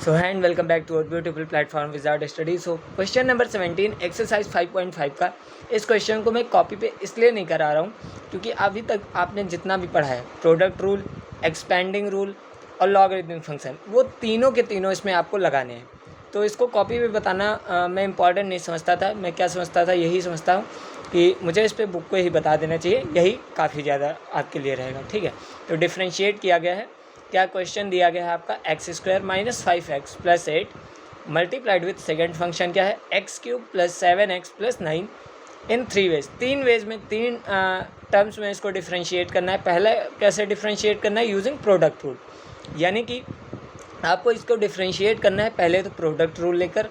So hi and welcome back to our beautiful platform Wizard Study. So question number 17 exercise 5.5 का इस question को मैं copy पे इसलिए नहीं करा रहा हूँ क्योंकि अभी तक आपने जितना भी पढ़ा है प्रोडक्ट रूल, एक्सपेंडिंग रूल और लॉगरिथमिक फंक्शन, वो तीनों के तीनों इसमें आपको लगाने हैं। तो इसको कॉपी पे बताना मैं इम्पॉर्टेंट नहीं समझता था। मैं क्या समझता था, यही समझता हूँ कि मुझे इस पर बुक को ही बता देना चाहिए, यही काफ़ी ज़्यादा आपके लिए रहेगा। ठीक है, तो डिफ्रेंशिएट किया गया है। क्या क्वेश्चन दिया गया है आपका, x square minus 5x plus 8 multiplied with second function क्या है, x cube plus 7x plus 9 इन 3 वेज। 3 वेज में 3 टर्म्स में इसको डिफ्रेंशिएट करना है। पहले कैसे डिफ्रेंशिएट करना है, यूजिंग प्रोडक्ट रूल। यानी कि आपको इसको डिफ्रेंशिएट करना है पहले तो प्रोडक्ट रूल लेकर,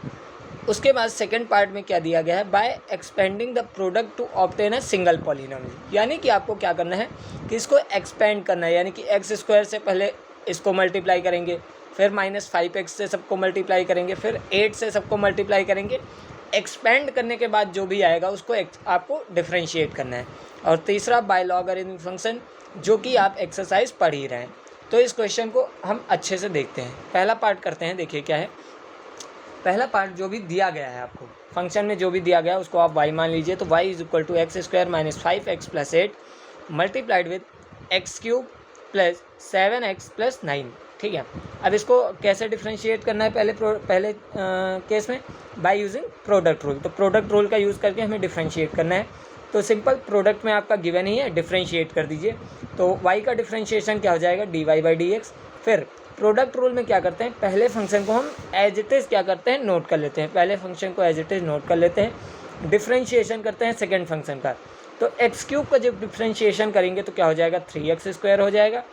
उसके बाद सेकंड पार्ट में क्या दिया गया है, by expanding the product to obtain a single polynomial. यानी कि आपको क्या करना है कि इसको एक्सपेंड करना है, यानी कि एक्स स्क्वायर से पहले इसको मल्टीप्लाई करेंगे, फिर माइनस 5x से सबको मल्टीप्लाई करेंगे, फिर 8 से सबको मल्टीप्लाई करेंगे। एक्सपेंड करने के बाद जो भी आएगा उसको आपको डिफ्रेंशिएट करना है। और तीसरा बाय लॉगरिथमिक फंक्शन, जो कि आप एक्सरसाइज पढ़ ही रहे हैं। तो इस क्वेश्चन को हम अच्छे से देखते हैं। पहला पार्ट करते हैं। देखिए क्या है पहला पार्ट, जो भी दिया गया है आपको फंक्शन में, जो भी दिया गया है उसको आप y मान लीजिए। तो y is equal to x square minus 5x plus 8 multiplied with x cube plus 7x plus 9। ठीक है, अब इसको कैसे डिफ्रेंशिएट करना है, पहले केस में बाय यूजिंग प्रोडक्ट रूल। तो प्रोडक्ट रूल का यूज़ करके हमें डिफ्रेंशिएट करना है। तो सिंपल प्रोडक्ट में आपका गिवन ही है, डिफ्रेंशिएट कर दीजिए। तो y का डिफ्रेंशिएशन क्या हो जाएगा, dy/dx। फिर प्रोडक्ट रूल में क्या करते हैं, पहले फंक्शन को हम एज इट इज़ क्या करते हैं, नोट कर लेते हैं। पहले फंक्शन को एज इट इज़ नोट कर लेते हैं, डिफ्रेंशिएशन करते हैं सेकंड फंक्शन का। तो एक्स क्यूब का जब डिफ्रेंशिएशन करेंगे तो क्या हो जाएगा, 3x स्क्वायर हो जाएगा,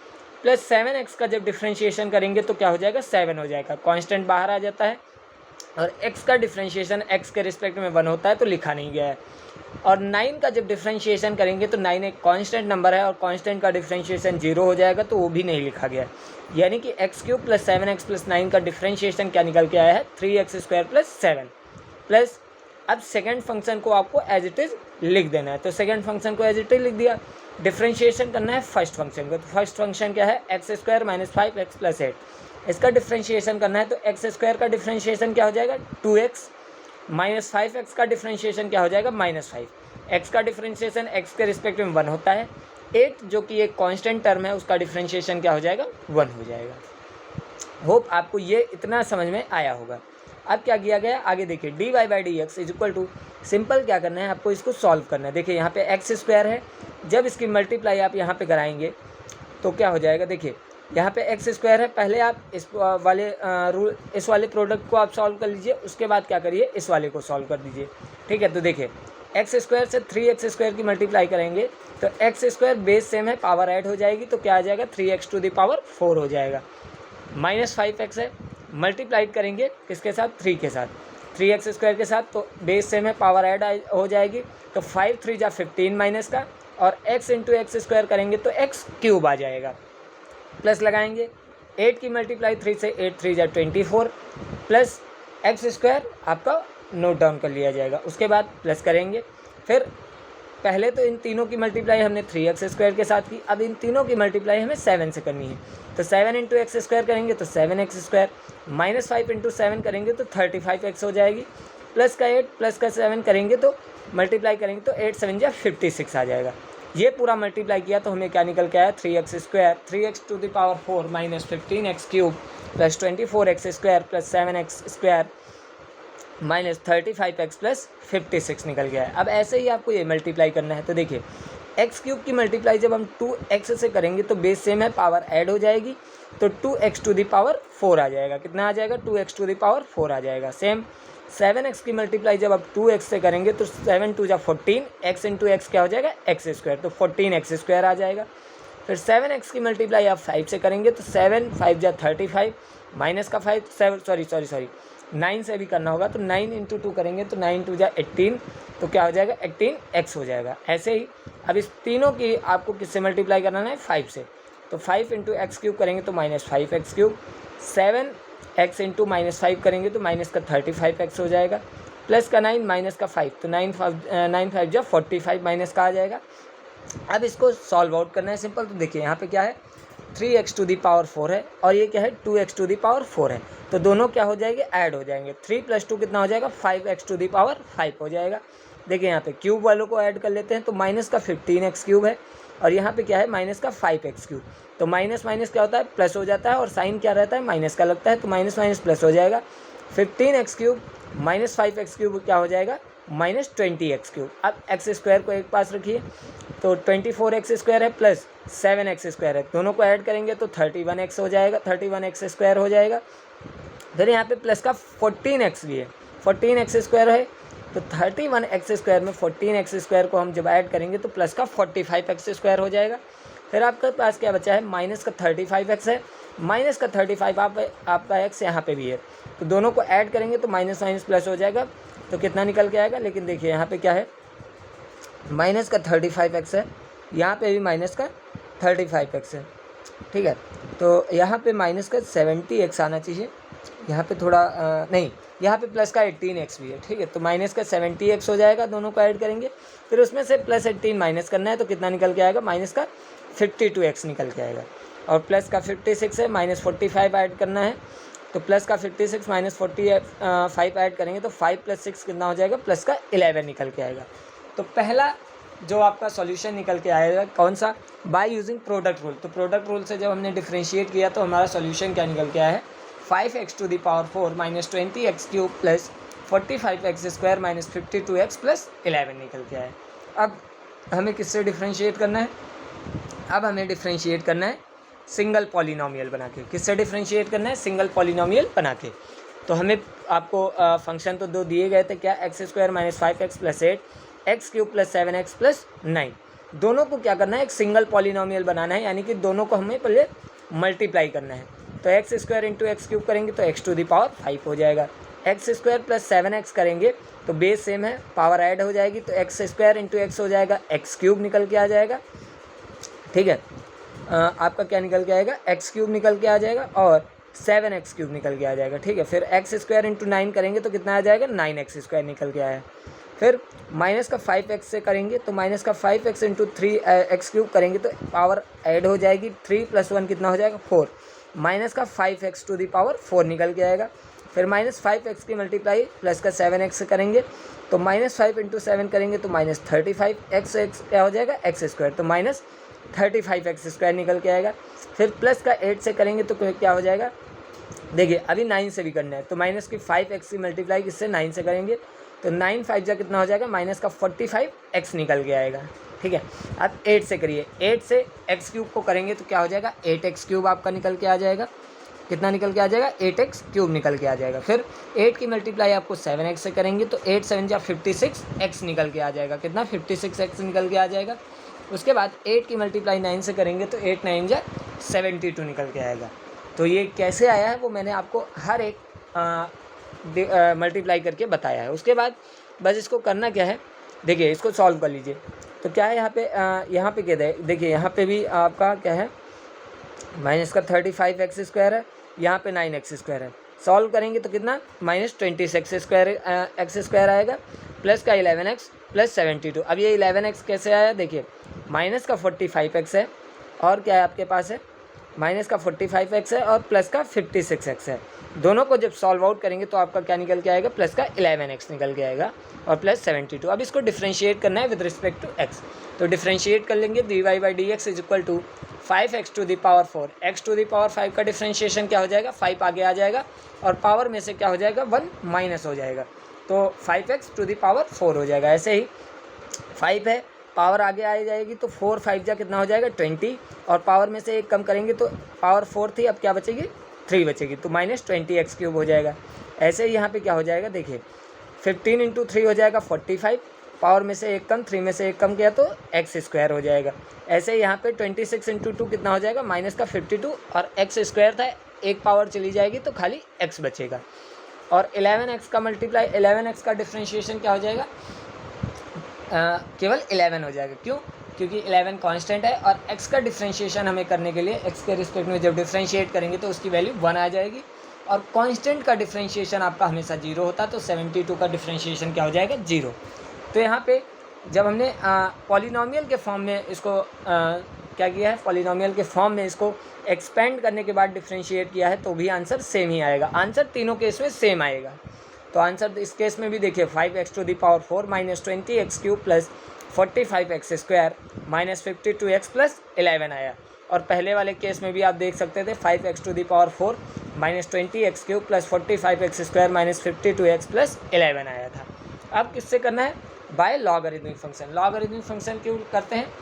प्लस 7x का जब डिफ्रेंशिएशन करेंगे तो क्या हो जाएगा, 7 हो जाएगा। कांस्टेंट बाहर आ जाता है और x का डिफ्रेंशिएशन x के रिस्पेक्ट में 1 होता है तो लिखा नहीं गया है। और 9 का जब डिफ्रेंशिएशन करेंगे तो 9 एक कांस्टेंट नंबर है और कांस्टेंट का डिफ्रेंशिएशन 0 हो जाएगा, तो वो भी नहीं लिखा गया। यानी कि x cube plus 7x plus 9 का डिफ्रेंशिएशन क्या निकल के आया है, 3x स्क्वायर प्लस 7 प्लस। अब सेकेंड फंक्शन को आपको एज इट इज़ लिख देना है। तो सेकेंड फंक्शन को एज इट इज़ लिख दिया। डिफ्रेंशिएशन करना है फर्स्ट फंक्शन को। तो फर्स्ट फंक्शन क्या है, x square minus 5x plus 8। इसका डिफ्रेंशिएशन करना है। तो एक्स स्क्वायर का डिफ्रेंशिएशन क्या हो जाएगा, 2x माइनस 5x का डिफ्रेंशिएशन क्या हो जाएगा, माइनस 5। एक्स का डिफ्रेंशिएशन एक्स के रिस्पेक्ट में 1 होता है। 8 जो कि एक कांस्टेंट टर्म है, उसका डिफ्रेंशिएशन क्या हो जाएगा, 1 हो जाएगा। होप आपको ये इतना समझ में आया होगा। अब क्या किया गया, आगे देखिए, dy/dx is equal to, simple क्या करना है आपको, इसको सॉल्व करना है। देखिए यहाँ पे एक्स स्क्वायर है, जब इसकी मल्टीप्लाई आप यहाँ पे कराएंगे तो क्या हो जाएगा, देखिए यहाँ पे एक्स स्क्वायर है। पहले आप इस वाले प्रोडक्ट को आप सॉल्व कर लीजिए, उसके बाद क्या करिए, इस वाले को सॉल्व कर दीजिए। ठीक है, तो देखिए एक्स स्क्वायर से 3x स्क्वायर की मल्टीप्लाई करेंगे तो एक्स स्क्वायर बेस सेम है, पावर ऐड हो जाएगी, तो क्या आ जाएगा, 3x टू द पावर 4 हो जाएगा। माइनस 5x है, मल्टीप्लाई करेंगे किसके साथ, 3 के साथ, 3x स्क्वायर के साथ, तो बेस सेम है, पावर ऐड हो जाएगी, तो 5 3 जा 15 माइनस का, और x इंटू एक्स स्क्वायर करेंगे तो x क्यूब आ जाएगा। प्लस लगाएंगे, 8 की मल्टीप्लाई 3 से, 8 3 जा 24 प्लस एक्स स्क्वायर आपका नोट डाउन कर लिया जाएगा। उसके बाद प्लस करेंगे, फिर पहले तो इन तीनों की मल्टीप्लाई हमने 3x स्क्वायर के साथ की, अब इन तीनों की मल्टीप्लाई हमें 7 से करनी है। तो 7 इंटू एक्स स्क्वायर करेंगे तो 7x स्क्वायर, माइनस 5 इंटू 7 करेंगे तो 35x हो जाएगी, प्लस का 8 प्लस का 7 करेंगे तो मल्टीप्लाई करेंगे तो 8 7 जा 56 आ जाएगा। ये पूरा मल्टीप्लाई किया तो हमें क्या निकल के आया, 3x square, 3x to the power 4 minus 15x cube plus 24x square plus 7x square minus 35x plus 56 निकल गया है। अब ऐसे ही आपको ये मल्टीप्लाई करना है। तो देखिए एक्स क्यूब की मल्टीप्लाई जब हम 2x से करेंगे तो बेस सेम है, पावर ऐड हो जाएगी, तो 2x टू द पावर 4 आ जाएगा। कितना आ जाएगा, 2x टू द पावर 4 आ जाएगा। सेम 7x की मल्टीप्लाई जब आप 2x से करेंगे तो 7 2 जा 14, x इंटू एक्स क्या हो जाएगा, एक्स स्क्वायर, तो 14x स्क्वायर आ जाएगा। फिर 7x की मल्टीप्लाई आप 5 से करेंगे तो 7 5 जा 35 माइनस का 5 सॉरी 9 से भी करना होगा, तो 9 इंटू 2 करेंगे तो 9 2 जा 18, तो क्या हो जाएगा, 18x हो जाएगा। ऐसे ही अब इस तीनों की आपको किससे मल्टीप्लाई करना है, 5 से। तो 5 इंटू एक्स क्यूब करेंगे तो minus 5x cube, 7x into minus 5 करेंगे तो माइनस का 35x हो जाएगा, प्लस का 9 माइनस का 5, तो 9 5 जा 45 माइनस का आ जाएगा। अब इसको सॉल्व आउट करना है सिंपल। तो देखिए यहाँ पे क्या है, 3x⁴ है और ये क्या है 2x⁴ है। तो दोनों क्या हो जाएंगे, ऐड हो जाएंगे। 3 + 2 कितना हो जाएगा, 5x⁵ हो जाएगा। देखिए यहाँ पे क्यूब वालों को ऐड कर लेते हैं, तो माइनस का 15x³ है और यहाँ पे क्या है माइनस का 5x³। तो माइनस माइनस क्या होता है, प्लस हो जाता है और साइन क्या रहता है, माइनस का लगता है। तो माइनस माइनस प्लस हो जाएगा। 15x³ माइनस 5x³ क्या हो जाएगा, -20x³। अब x² को एक पास रखिए, तो 24x² है प्लस 7x² है, दोनों को ऐड करेंगे तो 31x हो जाएगा, 31x² हो जाएगा। फिर यहाँ पे प्लस का 14x भी है, 14x² है। तो 31x² में 14x² को हम जब ऐड करेंगे तो प्लस का 45x² हो जाएगा। फिर आपके पास क्या बचा है, माइनस का 35x है, माइनस का 35 आपका x यहाँ पे भी है। तो दोनों को ऐड करेंगे तो माइनस माइनस प्लस हो जाएगा, तो कितना निकल के आएगा। लेकिन देखिए यहाँ पे क्या है, माइनस का 35x है, यहाँ पे भी माइनस का 35x है, ठीक है। तो यहाँ पे माइनस का 70x आना चाहिए, यहाँ पे थोड़ा नहीं, यहाँ पे प्लस का 18x भी है, ठीक है। तो माइनस का 70x हो जाएगा, दोनों को ऐड करेंगे। फिर उसमें से प्लस 18 माइनस करना है, तो कितना निकल के आएगा, माइनस का 52x निकल के आएगा। और प्लस का 56 है, माइनस 45 ऐड करना है, तो प्लस का 56 माइनस 45 ऐड करेंगे तो 5 + 6 कितना हो जाएगा, प्लस का 11 निकल के आएगा। तो पहला जो आपका सॉल्यूशन निकल के आएगा कौन सा, बाय यूजिंग प्रोडक्ट रूल। तो प्रोडक्ट रूल से जब हमने डिफ्रेंशिएट किया तो हमारा सॉल्यूशन क्या निकल के आया है, 5x⁴ - 20x³ plus 45x² - 52x plus 11 निकल के आया। अब हमें किससे डिफ्रेंशिएट करना है, अब हमें डिफ्रेंशिएट करना है सिंगल पॉलिनोमियल बना के। किससे डिफ्रेंशिएट करना है, सिंगल पॉलिनोमियल बना के। तो हमें आपको फंक्शन तो दो दिए गए थे, क्या, x² - 5x + 8, x³ + 7x + 9। दोनों को क्या करना है, एक सिंगल पॉलिनोमियल बनाना है, यानी कि दोनों को हमें पहले मल्टीप्लाई करना है। तो x² × x³ करेंगे तो x⁵ हो जाएगा। x² + 7x करेंगे तो बेस सेम है, पावर ऐड हो जाएगी, तो x² × x हो जाएगा, x³ निकल के आ जाएगा, ठीक है। आपका क्या निकल के आएगा, x³ निकल के आ जाएगा और 7x³ निकल के आ जाएगा, ठीक है। फिर x² × 9 करेंगे तो कितना आ जाएगा, 9x² निकल के आया। फिर माइनस का 5x से करेंगे तो माइनस का 5x × 3x³ करेंगे तो पावर ऐड हो जाएगी, 3 + 1 कितना हो जाएगा, 4, माइनस का 5x⁴ निकल के आएगा। फिर -5x की मल्टीप्लाई प्लस का 7x से करेंगे तो -5 × 7 करेंगे तो -35, x क्या हो जाएगा, x², तो -35x² निकल के आएगा। फिर प्लस का 8 से करेंगे तो क्या हो जाएगा, देखिए अभी 9 से भी करना है, तो माइनस की 5x की मल्टीप्लाई किससे, 9 से करेंगे तो 9 5 जा कितना हो जाएगा, माइनस का 45x निकल के आएगा, ठीक है। अब 8 से करिए, 8 से x³ को करेंगे तो क्या हो जाएगा, 8x³ आपका निकल के आ जाएगा। कितना निकल के आ जाएगा, 8x³ निकल के आ जाएगा। फिर 8 की मल्टीप्लाई आपको 7x से करेंगे तो 8 7 जा 56x निकल के आ जाएगा। कितना, 56x निकल के आ जाएगा। उसके बाद 8 की मल्टीप्लाई 9 से करेंगे तो 8 9 जा 72 निकल के आएगा। तो ये कैसे आया है वो मैंने आपको हर एक मल्टीप्लाई करके बताया है। उसके बाद बस इसको करना क्या है, देखिए इसको सॉल्व कर लीजिए। तो क्या है यहाँ पे क्या है, देखिए यहाँ पे भी आपका क्या है, माइनस का 35x² है, यहाँ पे 9x² है। सॉल्व करेंगे तो कितना, -20x² आएगा प्लस का 11x प्लस 72। अब ये 11x कैसे आया, देखिए माइनस का 45x है और क्या है आपके पास है, माइनस का 45x है और प्लस का 56x है। दोनों को जब सॉल्व आउट करेंगे तो आपका क्या निकल के आएगा, प्लस का 11x निकल के आएगा और प्लस 72। अब इसको डिफ्रेंशिएट करना है विद रिस्पेक्ट टू x। तो डिफ्रेंशिएट कर लेंगे, dy/dx = 5x⁴ x⁵ का डिफ्रेंशिएशन क्या हो जाएगा, 5 आगे आ जाएगा और पावर में से क्या हो जाएगा, 1 माइनस हो जाएगा, तो 5x⁴ हो जाएगा। ऐसे ही 5 है, पावर आगे आ जाएगी तो 4 5 जा कितना हो जाएगा, 20, और पावर में से एक कम करेंगे तो पावर 4 थी, अब क्या बचेगी, 3 बचेगी, तो -20x³ हो जाएगा। ऐसे ही यहाँ पे क्या हो जाएगा, देखिए 15 × 3 हो जाएगा 45, पावर में से एक कम, 3 में से एक कम किया तो x² हो जाएगा। ऐसे ही यहाँ पे 26 × 2 कितना हो जाएगा, माइनस का 52, और x² था, एक पावर चली जाएगी तो खाली x बचेगा। और 11x का मल्टीप्लाई 11x का डिफ्रेंशिएशन क्या हो जाएगा, केवल 11 हो जाएगा। क्यों, क्योंकि 11 कांस्टेंट है और x का डिफ्रेंशिएशन हमें करने के लिए x के रिस्पेक्ट में जब डिफ्रेंशिएट करेंगे तो उसकी वैल्यू 1 आ जाएगी, और कांस्टेंट का डिफ्रेंशिएशन आपका हमेशा 0 होता है, तो 72 का डिफ्रेंशिएशन क्या हो जाएगा, 0। तो यहाँ पे जब हमने पॉलिनोमियल के फॉर्म में इसको क्या किया है, पॉलिनोमियल के फॉर्म में इसको एक्सपेंड करने के बाद डिफ्रेंशिएट किया है, तो भी आंसर सेम ही आएगा। आंसर तीनों केस में सेम आएगा। तो आंसर इस केस में भी देखिए 5x⁴ minus 20x³ plus 45x² minus 52x plus 11 आया। और पहले वाले केस में भी आप देख सकते थे 5x⁴ minus 20x³ plus 45x² minus 52x plus 11 आया था। अब किससे करना है, by logarithmic function. Logarithmic function क्यों करते हैं,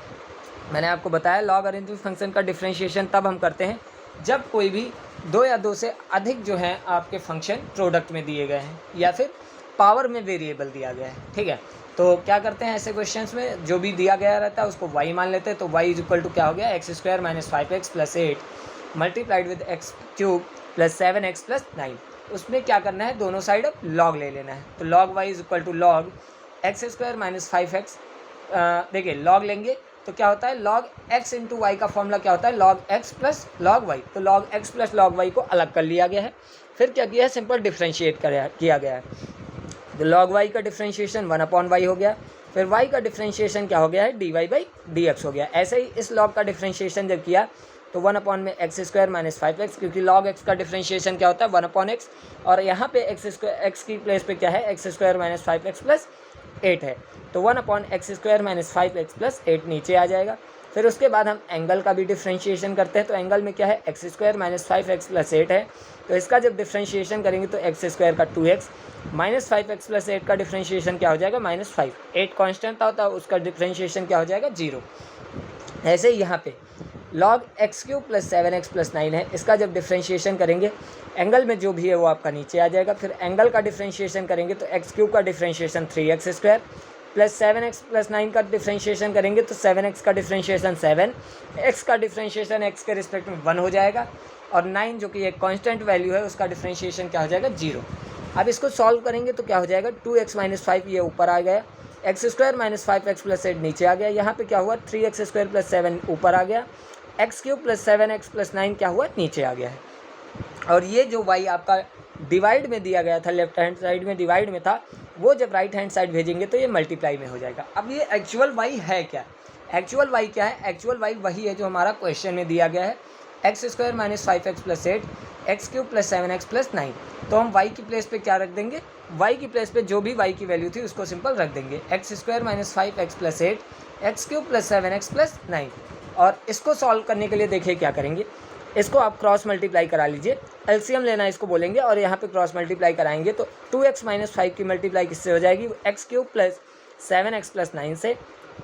मैंने आपको बताया लॉगरिथमिक फंक्शन का डिफरेंशिएशन तब हम करते हैं जब कोई भी दो या दो से अधिक जो हैं आपके फंक्शन प्रोडक्ट में दिए गए हैं या फिर पावर में वेरिएबल दिया गया है। ठीक है, तो क्या करते हैं ऐसे क्वेश्चंस में, जो भी दिया गया रहता है उसको y मान लेते हैं। तो y इक्वल टू क्या हो गया, x² minus 5x plus 8 multiplied with x³ plus 7x plus 9। उसमें क्या करना है, दोनों साइड अब लॉग ले लेना है। तो log y equal to log x² minus 5x, देखिए लॉग लेंगे तो क्या होता है, log x इंटू वाई का फॉर्मूला क्या होता है, log x plus log y। तो log x plus log y को अलग कर लिया गया है। फिर क्या किया है, सिंपल डिफ्रेंशिएट किया गया है। तो log y का डिफ्रेंशिएशन 1/y हो गया। फिर y का डिफ्रेंशिएशन क्या हो गया है, dy/dx हो गया। ऐसे ही इस log का डिफ्रेंशिएशन जब किया तो 1 में x² माइनस 5x, क्योंकि log x का डिफ्रेंशिएशन क्या होता है 1/x, और यहाँ पे x की प्लेस पे क्या है, x² माइनस 5x प्लस 8 है। तो 1/x² माइनस 5x प्लस 8 नीचे आ जाएगा। फिर उसके बाद हम एंगल का भी डिफ्रेंशिएशन करते हैं। तो एंगल में क्या है, x² माइनस 5x प्लस 8 है। तो इसका जब डिफ्रेंशिएशन करेंगे तो x² का 2x माइनस 5x प्लस 8 का डिफ्रेंशिएशन क्या हो जाएगा, -5। 8 कॉन्स्टेंट होता है, उसका डिफ्रेंशिएशन क्या हो जाएगा, 0। ऐसे ही यहाँ पे log x³ plus 7x plus 9 है। इसका जब डिफ्रेंशिएशन करेंगे एंगल में जो भी है वो आपका नीचे आ जाएगा। फिर एंगल का डिफ्रेंशिएशन करेंगे तो x³ का differentiation 3x² plus 7x plus 9 का डिफ्रेंशिएशन करेंगे तो 7x का डिफ्रेंशिएशन 7, x का डिफ्रेंशिएशन x के रिस्पेक्ट में 1 हो जाएगा, और 9 जो कि एक कांस्टेंट वैल्यू है उसका डिफ्रेंशिएशन क्या हो जाएगा, 0। अब इसको सॉल्व करेंगे तो क्या हो जाएगा, 2x माइनस 5 ये ऊपर आ गया, x² माइनस 5x प्लस 8 नीचे आ गया। यहाँ पे क्या हुआ, 3x² प्लस 7 ऊपर आ गया, x³ प्लस 7x प्लस 9 क्या हुआ, नीचे आ गया है। और ये जो y आपका डिवाइड में दिया गया था, लेफ्ट हैंड साइड में डिवाइड में था, वो जब राइट हैंड साइड भेजेंगे तो ये मल्टीप्लाई में हो जाएगा। अब ये एक्चुअल y है क्या, एक्चुअल y क्या है, एक्चुअल y वही है जो हमारा क्वेश्चन में दिया गया है, x² minus 5x plus 8 x³ plus 7x plus 9। तो हम y की प्लेस पे क्या रख देंगे, y की प्लेस पे जो भी y की वैल्यू थी उसको सिंपल रख देंगे, x² minus 5x plus 8 x³ plus 7x plus 9। और इसको सॉल्व करने के लिए देखिए क्या करेंगे, इसको आप क्रॉस मल्टीप्लाई करा लीजिए, एलसीएम लेना इसको बोलेंगे, और यहाँ पे क्रॉस मल्टीप्लाई कराएंगे तो 2x माइनस 5 की मल्टीप्लाई किससे हो जाएगी, x³ प्लस 7x प्लस 9 से,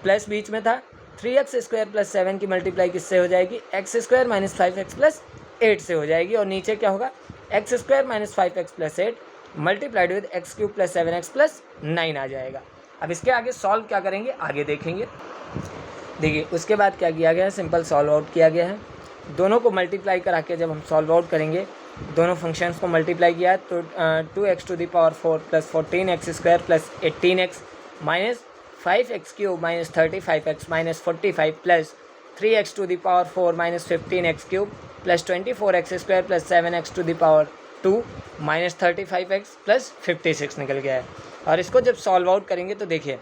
प्लस बीच में था 3x² प्लस 7 की मल्टीप्लाई किससे हो जाएगी, x² माइनस 5x प्लस 8 से हो जाएगी, और नीचे क्या होगा, x² minus 5x plus 8 multiplied with x³ plus 7x plus 9 आ जाएगा। अब इसके आगे सॉल्व क्या करेंगे आगे देखेंगे। देखिए उसके बाद क्या किया गया है, सिंपल सॉल्व आउट किया गया है। दोनों को मल्टीप्लाई करा के जब हम सॉल्व आउट करेंगे, दोनों फंक्शंस को मल्टीप्लाई किया तो 2x⁴ plus 14x² plus 18x minus 5x³ minus 35x minus 45 plus 3x⁴ minus 15x³ plus 24x² plus 7x⁴ minus 35x plus 56 निकल गया है। और इसको जब सॉल्व आउट करेंगे तो देखिए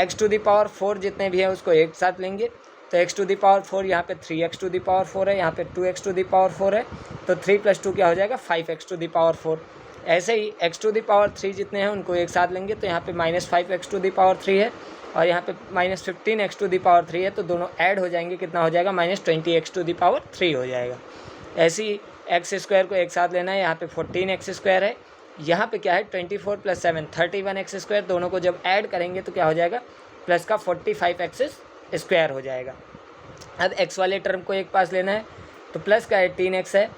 x⁴ जितने भी हैं उसको एक साथ लेंगे, तो x⁴ यहाँ पे 3x⁴ है, यहाँ पे 2x⁴ है, तो 3 + 2 क्या हो जाएगा 5x⁴। ऐसे ही x⁴ जितने हैं उनको एक साथ लेंगे, तो यहाँ पे -5x⁴ है और यहाँ पे -15x⁴ है, तो दोनों ऐड हो जाएंगे, कितना हो जाएगा -20x⁴ हो जाएगा। ऐसे ही x² को एक साथ लेना है, यहाँ पे 14x² है, यहाँ पे क्या है 24 + 7 31x², दोनों को जब ऐड करेंगे तो क्या हो जाएगा प्लस का 45x² हो जाएगा। अब x वाले टर्म को एक पास लेना है, तो प्लस का 18x है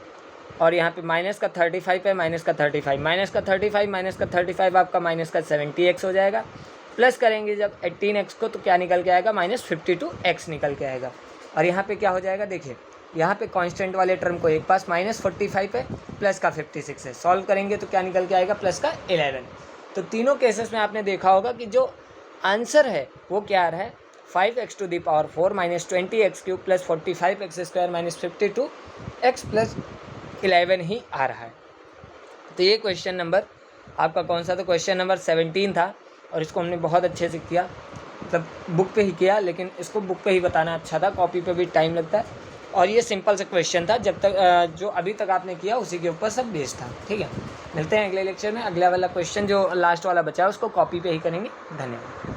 और यहाँ पे माइनस का 35 है, माइनस का 35 आपका माइनस का 70x हो जाएगा। प्लस करेंगे जब 18x को तो क्या निकल के आएगा -52x निकल के आएगा। और यहाँ पे क्या हो जाएगा, देखिए यहाँ पे कांस्टेंट वाले टर्म को एक पास -45 है, प्लस का 56 है, सॉल्व करेंगे तो क्या निकल के आएगा प्लस का 11। तो तीनों केसेस में आपने देखा होगा कि जो आंसर है वो क्या आ रहा है 5x⁴ minus 20x³ plus 45x² minus 52x plus 11 ही आ रहा है। तो ये क्वेश्चन नंबर आपका कौन सा, तो क्वेश्चन नंबर 17 था और इसको हमने बहुत अच्छे से किया। मतलब बुक पे ही किया, लेकिन इसको बुक पे ही बताना अच्छा था, कॉपी पे भी टाइम लगता है। और ये सिंपल सा क्वेश्चन था, जब तक जो अभी तक आपने किया उसी के ऊपर सब बेस्ड था। ठीक है, मिलते हैं अगले लेक्चर में। अगला वाला क्वेश्चन जो लास्ट वाला बचा है उसको कॉपी पे ही करेंगे। धन्यवाद।